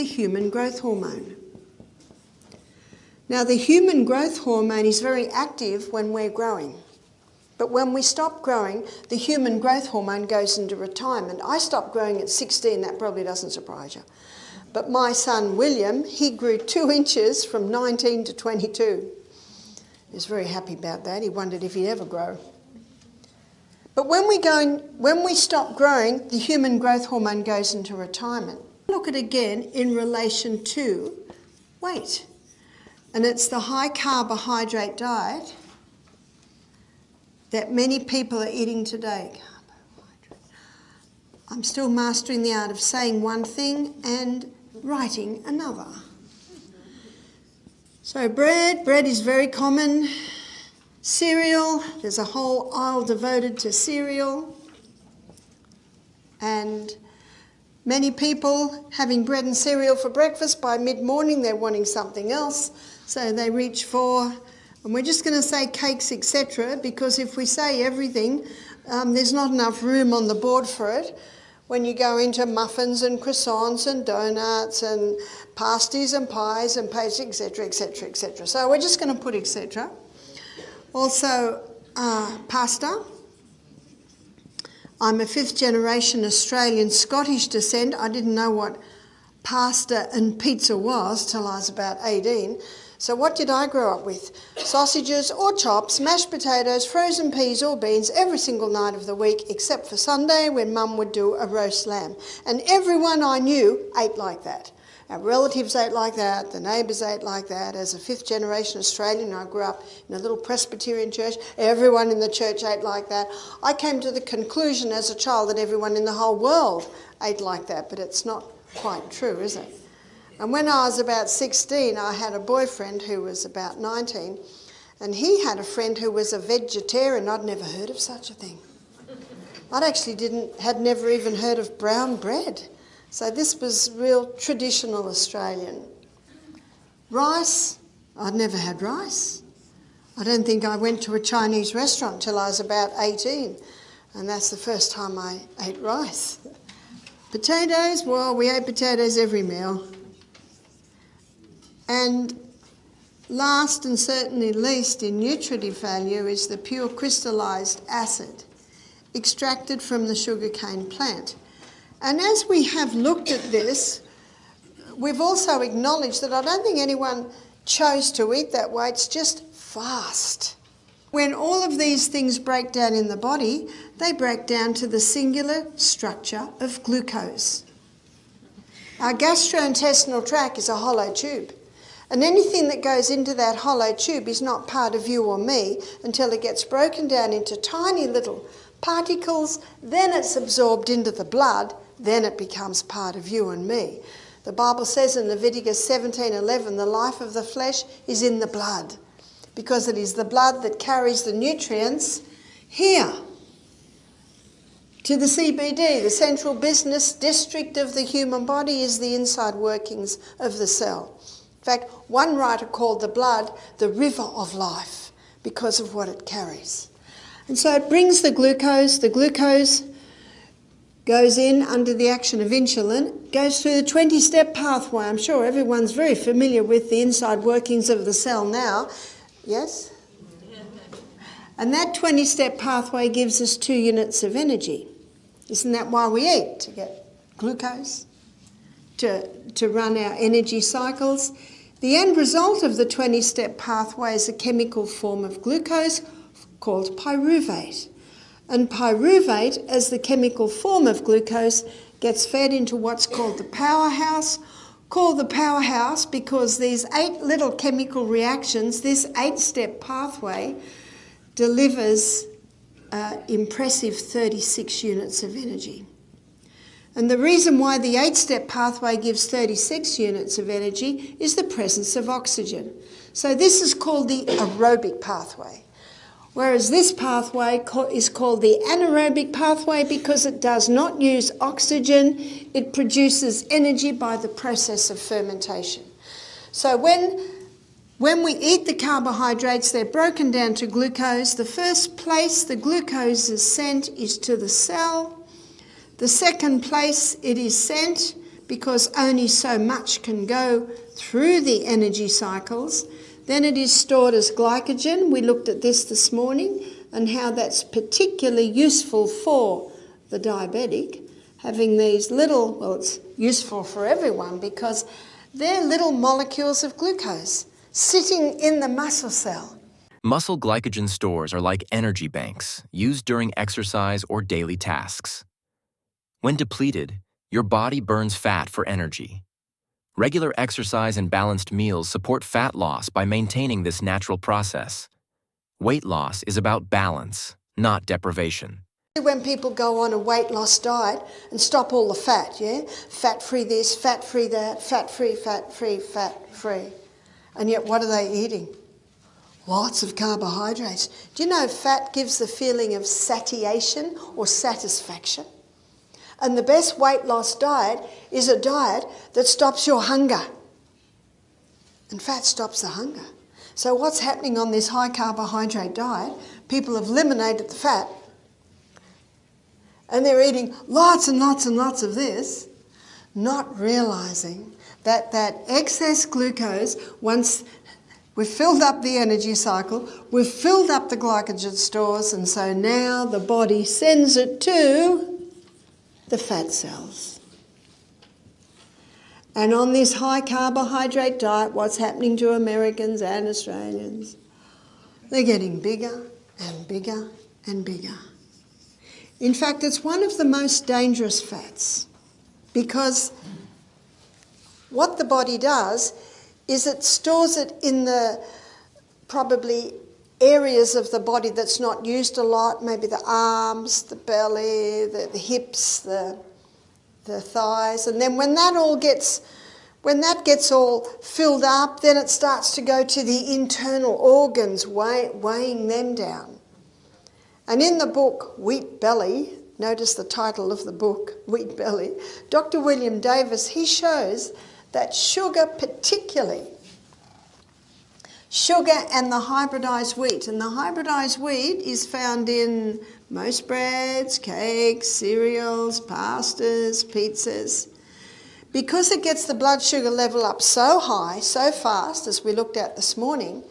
the human growth hormone. Now, the human growth hormone is very active when we're growing. But when we stop growing, the human growth hormone goes into retirement. I stopped growing at 16, that probably doesn't surprise you. But my son William, he grew 2 inches from 19 to 22. He was very happy about that. He wondered if he'd ever grow. But when we stop growing, the human growth hormone goes into retirement. Look at it again in relation to weight. And it's the high carbohydrate diet that many people are eating today. I'm still mastering the art of saying one thing and writing another. So bread is very common. Cereal, there's a whole aisle devoted to cereal. And many people having bread and cereal for breakfast, by mid-morning they're wanting something else, so they reach for, and we're just going to say cakes, etc., because if we say everything, there's not enough room on the board for it. When you go into muffins and croissants and donuts and pasties and pies and pastries, etc., etc., etc. So we're just going to put etc. Also, pasta. I'm a 5th generation Australian Scottish descent. I didn't know what pasta and pizza was till I was about 18. So what did I grow up with? Sausages or chops, mashed potatoes, frozen peas or beans every single night of the week, except for Sunday when Mum would do a roast lamb. And everyone I knew ate like that. Our relatives ate like that, the neighbours ate like that. As a 5th generation Australian, I grew up in a little Presbyterian church. Everyone in the church ate like that. I came to the conclusion as a child that everyone in the whole world ate like that, but it's not quite true, is it? And when I was about 16, I had a boyfriend who was about 19, and he had a friend who was a vegetarian. I'd never heard of such a thing. Had never even heard of brown bread. So this was real traditional Australian. Rice, I'd never had rice. I don't think I went to a Chinese restaurant till I was about 18, and that's the first time I ate rice. Potatoes, well, we ate potatoes every meal. And last and certainly least in nutritive value is the pure crystallised acid extracted from the sugarcane plant. And as we have looked at this, we've also acknowledged that I don't think anyone chose to eat that way, it's just fast. When all of these things break down in the body, they break down to the singular structure of glucose. Our gastrointestinal tract is a hollow tube. And anything that goes into that hollow tube is not part of you or me until it gets broken down into tiny little particles, then it's absorbed into the blood, then it becomes part of you and me. The Bible says in Leviticus 17:11, the life of the flesh is in the blood, because it is the blood that carries the nutrients here to the CBD, the central business district of the human body, is the inside workings of the cell. In fact, one writer called the blood the river of life because of what it carries. And so it brings the glucose goes in under the action of insulin, goes through the 20-step pathway. I'm sure everyone's very familiar with the inside workings of the cell now. Yes? And that 20-step pathway gives us 2 units of energy. Isn't that why we eat? To get glucose? To run our energy cycles. The end result of the 20-step pathway is a chemical form of glucose called pyruvate. And pyruvate, as the chemical form of glucose, gets fed into what's called the powerhouse. Called the powerhouse because these 8 little chemical reactions, this 8-step pathway, delivers impressive 36 units of energy. And the reason why the 8-step pathway gives 36 units of energy is the presence of oxygen. So this is called the aerobic pathway, whereas this pathway is called the anaerobic pathway because it does not use oxygen. It produces energy by the process of fermentation. So when we eat the carbohydrates, they're broken down to glucose. The first place the glucose is sent is to the cell. The second place it is sent, because only so much can go through the energy cycles. Then it is stored as glycogen. We looked at this morning and how that's particularly useful for the diabetic, having these little, well, it's useful for everyone because they're little molecules of glucose sitting in the muscle cell. Muscle glycogen stores are like energy banks used during exercise or daily tasks. When depleted, your body burns fat for energy. Regular exercise and balanced meals support fat loss by maintaining this natural process. Weight loss is about balance, not deprivation. When people go on a weight loss diet and stop all the fat, yeah? Fat-free this, fat-free that, fat-free, fat-free, fat-free. And yet what are they eating? Lots of carbohydrates. Do you know fat gives the feeling of satiation or satisfaction? And the best weight loss diet is a diet that stops your hunger. And fat stops the hunger. So what's happening on this high carbohydrate diet? People have eliminated the fat and they're eating lots and lots and lots of this, not realising that that excess glucose, once we've filled up the energy cycle, we've filled up the glycogen stores, and so now the body sends it to the fat cells. And on this high carbohydrate diet, what's happening to Americans and Australians? They're getting bigger and bigger and bigger. In fact, it's one of the most dangerous fats because what the body does is it stores it in the probably areas of the body that's not used a lot, maybe the arms, the belly, the hips, the thighs, and then when that gets all filled up, then it starts to go to the internal organs, weighing them down. And in the book Wheat Belly, notice the title of the book, Wheat Belly, Dr. William Davis, he shows that sugar particularly, sugar and the hybridised wheat. And the hybridised wheat is found in most breads, cakes, cereals, pastas, pizzas. Because it gets the blood sugar level up so high, so fast, as we looked at this morning,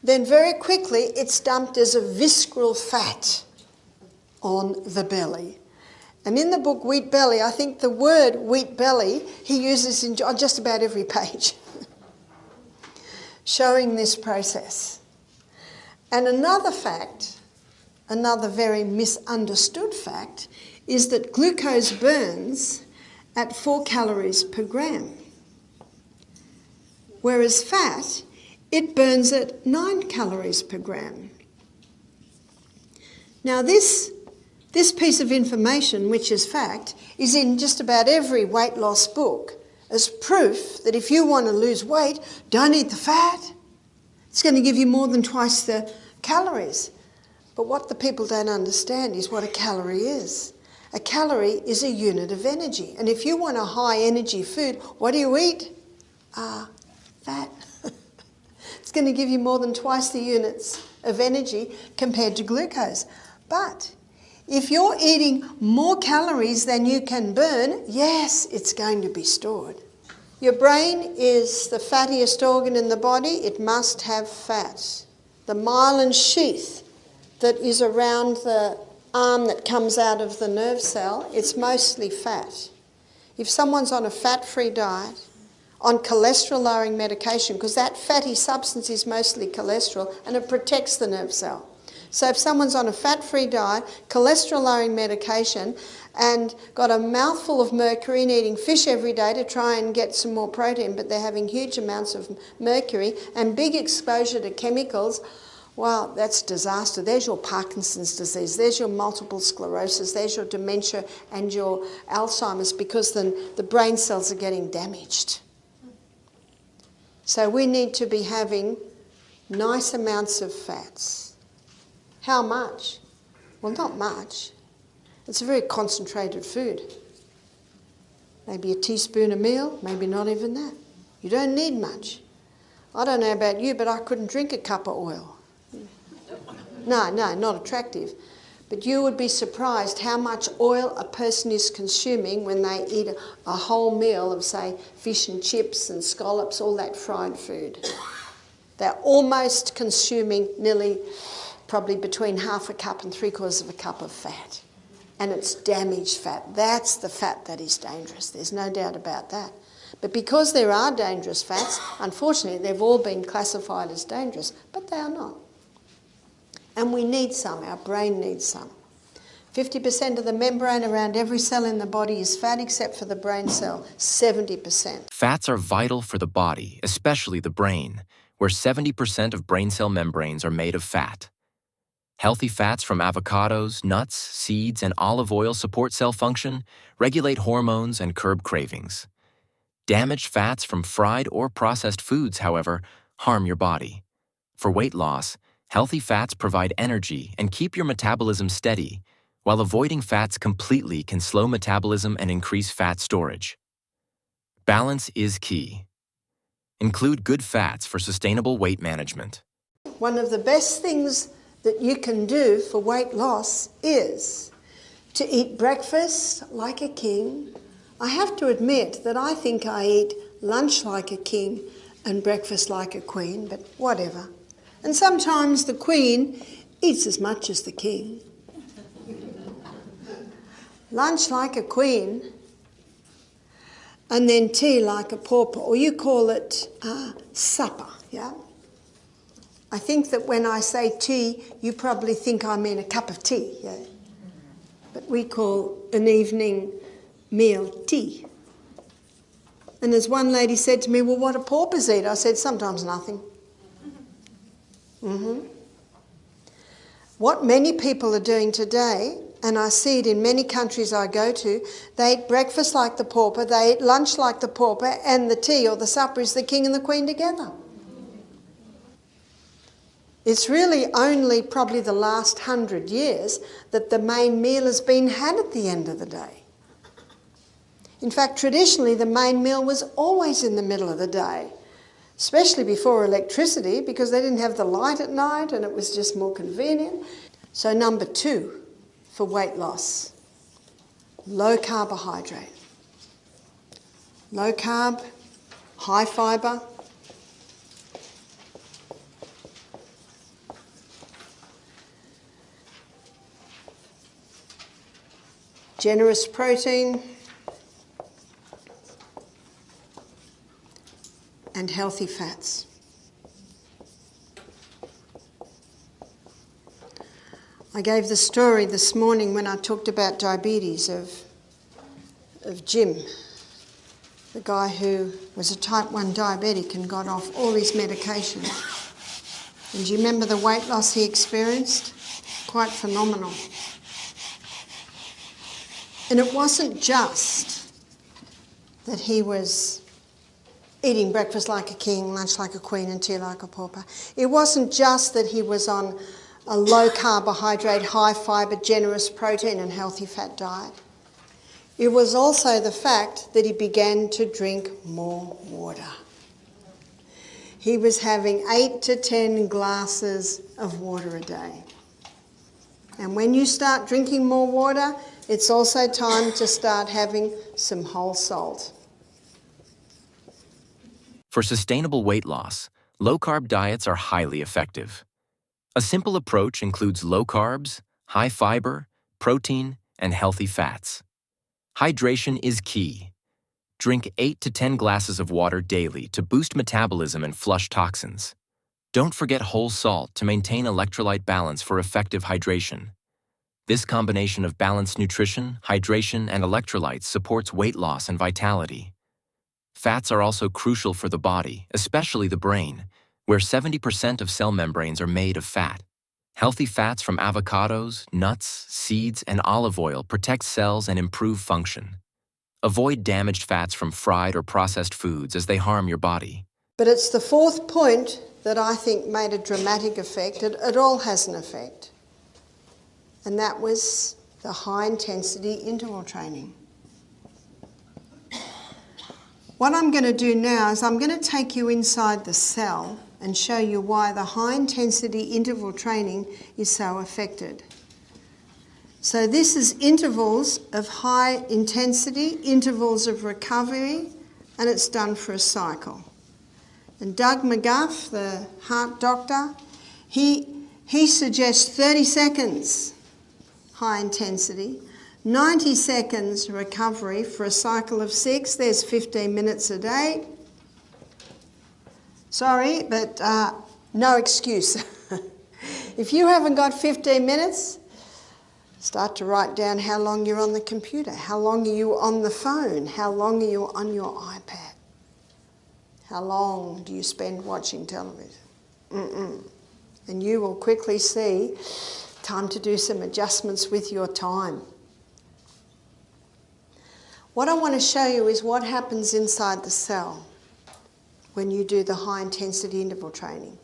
then very quickly it's dumped as a visceral fat on the belly. And in the book Wheat Belly, I think the word wheat belly he uses on just about every page. Showing this process. And another fact, another very misunderstood fact, is that glucose burns at 4 calories per gram, whereas fat, it burns at 9 calories per gram. Now this piece of information, which is fact, is in just about every weight loss book as proof that if you want to lose weight, don't eat the fat. It's going to give you more than twice the calories. But what the people don't understand is what a calorie is. A calorie is a unit of energy. And if you want a high energy food, what do you eat? Fat. It's going to give you more than twice the units of energy compared to glucose. But if you're eating more calories than you can burn, yes, it's going to be stored. Your brain is the fattiest organ in the body. It must have fat. The myelin sheath that is around the arm that comes out of the nerve cell, it's mostly fat. If someone's on a fat-free diet, on cholesterol-lowering medication, because that fatty substance is mostly cholesterol and it protects the nerve cell. So if someone's on a fat-free diet, cholesterol-lowering medication, and got a mouthful of mercury and eating fish every day to try and get some more protein, but they're having huge amounts of mercury and big exposure to chemicals, well, that's disaster. There's your Parkinson's disease, there's your multiple sclerosis, there's your dementia and your Alzheimer's, because then the brain cells are getting damaged. So we need to be having nice amounts of fats. How much? Well, not much. It's a very concentrated food. Maybe a teaspoon a meal, maybe not even that. You don't need much. I don't know about you, but I couldn't drink a cup of oil. No, not attractive. but you would be surprised how much oil a person is consuming when they eat a whole meal of, say, fish and chips and scallops, all that fried food. They're almost consuming nearly, probably between half a cup and 3/4 of a cup of fat. And it's damaged fat. That's the fat that is dangerous. There's no doubt about that. But because there are dangerous fats, unfortunately, they've all been classified as dangerous, but they are not. And we need some. Our brain needs some. 50% of the membrane around every cell in the body is fat, except for the brain cell, 70%. Fats are vital for the body, especially the brain, where 70% of brain cell membranes are made of fat. Healthy fats from avocados, nuts, seeds, and olive oil support cell function, regulate hormones, and curb cravings. Damaged fats from fried or processed foods, however, harm your body. For weight loss, healthy fats provide energy and keep your metabolism steady, while avoiding fats completely can slow metabolism and increase fat storage. Balance is key. Include good fats for sustainable weight management. One of the best things that you can do for weight loss is to eat breakfast like a king. I have to admit that I think I eat lunch like a king and breakfast like a queen, but whatever. And sometimes the queen eats as much as the king. Lunch like a queen, and then tea like a pauper, or you call it supper, yeah? I think that when I say tea, you probably think I mean a cup of tea, yeah? But we call an evening meal tea. And as one lady said to me, well, what do paupers eat? I said, sometimes nothing. What many people are doing today, and I see it in many countries I go to, they eat breakfast like the pauper, they eat lunch like the pauper, and the tea or the supper is the king and the queen together. It's really only probably the last 100 years that the main meal has been had at the end of the day. In fact, traditionally, the main meal was always in the middle of the day, especially before electricity, because they didn't have the light at night and it was just more convenient. So number 2 for weight loss, low carbohydrate. Low carb, high fibre. Generous protein and healthy fats. I gave the story this morning when I talked about diabetes of Jim, the guy who was a type 1 diabetic and got off all his medication. And do you remember the weight loss he experienced? Quite phenomenal. And it wasn't just that he was eating breakfast like a king, lunch like a queen, and tea like a pauper. It wasn't just that he was on a low carbohydrate, high fibre, generous protein and healthy fat diet. It was also the fact that he began to drink more water. He was having 8 to 10 glasses of water a day. And when you start drinking more water, it's also time to start having some whole salt. For sustainable weight loss, low-carb diets are highly effective. A simple approach includes low carbs, high fiber, protein, and healthy fats. Hydration is key. Drink 8 to 10 glasses of water daily to boost metabolism and flush toxins. Don't forget whole salt to maintain electrolyte balance for effective hydration. This combination of balanced nutrition, hydration, and electrolytes supports weight loss and vitality. Fats are also crucial for the body, especially the brain, where 70% of cell membranes are made of fat. Healthy fats from avocados, nuts, seeds, and olive oil protect cells and improve function. Avoid damaged fats from fried or processed foods as they harm your body. But it's the 4th point that I think made a dramatic effect. It all has an effect. And that was the high-intensity interval training. What I'm going to do now is I'm going to take you inside the cell and show you why the high-intensity interval training is so effective. So this is intervals of high intensity, intervals of recovery, and it's done for a cycle. And Doug McGuff, the heart doctor, he suggests 30 seconds high intensity, 90 seconds recovery for a cycle of 6. There's 15 minutes a day. Sorry, but no excuse. If you haven't got 15 minutes, start to write down how long you're on the computer, how long are you on the phone, how long are you on your iPad, how long do you spend watching television. And you will quickly see time to do some adjustments with your time. What I want to show you is what happens inside the cell when you do the high intensity interval training.